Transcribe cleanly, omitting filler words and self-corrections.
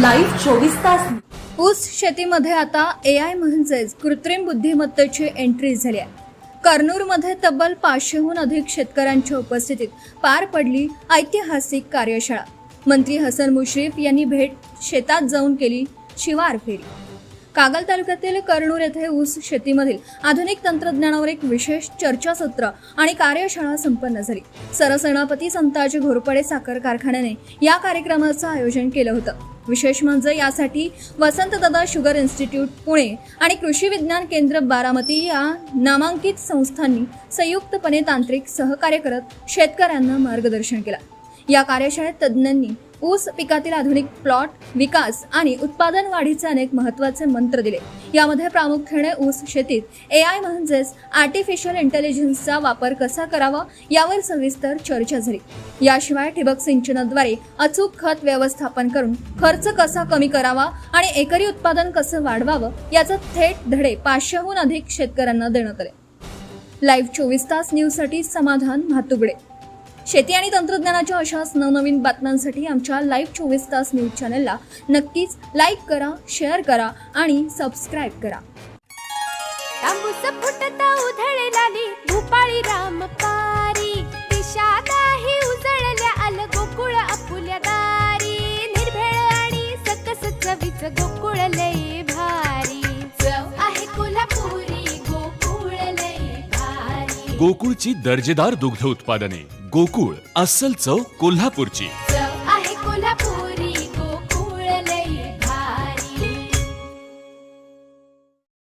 Live 24 तास। ऊस शेतीमध्ये आता AI म्हणजेच कृत्रिम बुद्धिमत्तेची एंट्री झाली आहे। कर्नूरमध्ये तब्बल 500हून अधिक शेतकऱ्यांच्या उपस्थितीत पार पडली ऐतिहासिक कार्यशाळा। मंत्री हसन मुश्रीफ यांनी भेट शेतात जाऊन केली शिवार फेरी। कागल तालुक्यातील कर्नूर येथे ऊस शेतीमधील आधुनिक तंत्रज्ञानावर एक विशेष चर्चासत्र आणि कार्यशाळा संपन्न झाली। सरसेनापती संताजी घोरपडे साखर कारखान्याने या कार्यक्रमाचं आयोजन केलं होतं। विशेष म्हणजे यासाठी वसंतदादा शुगर इन्स्टिट्यूट पुणे आणि कृषी विज्ञान केंद्र बारामती या नामांकित संस्थांनी संयुक्तपणे तांत्रिक सहकार्य करत शेतकऱ्यांना मार्गदर्शन केलं। या कार्यशाळेत तज्ज्ञांनी ऊस पिकातील आधुनिक प्लॉट विकास आणि उत्पादन वाढीचे अनेक महत्त्वाचे मंत्र दिले। यामध्ये प्रामुख्याने ऊस शेतीत AI म्हणजेच आर्टिफिशियल इंटेलिजन्सचा वापर कसा करावा यावर सविस्तर चर्चा झाली। याशिवाय ठिबक सिंचनाद्वारे अचूक खत व्यवस्थापन करून खर्च कसा कमी करावा आणि एकरी उत्पादन कसं वाढवावं याचा थेट धडे 500हून अधिक शेतकऱ्यांना देण्यात आले। लाईव्ह 24 तास न्यूजसाठी समाधान भातुगडे। शेती आणि तंत्रज्ञानाच्या अशाच नवनवीन बातम्यांसाठी आमच्या लाईव्ह 24 तास न्यूज चॅनलला नक्कीच लाईक करा, शेअर करा आणि सबस्क्राईब करा। तांबूस फुटता उधळलाली भूपाळी रामपारी, दिशादाही उजळल्या आल गोकुळ आपुल्या दारी। निर्भेळ आणि सकस चवीच गोकुळ लय भारी, चव आहे कोल्हापुरी गोकुळ लय भारी। गोकुळची दर्जेदार दुग्ध उत्पादने, गोकुळ अस्सल चव कोल्हापूरची।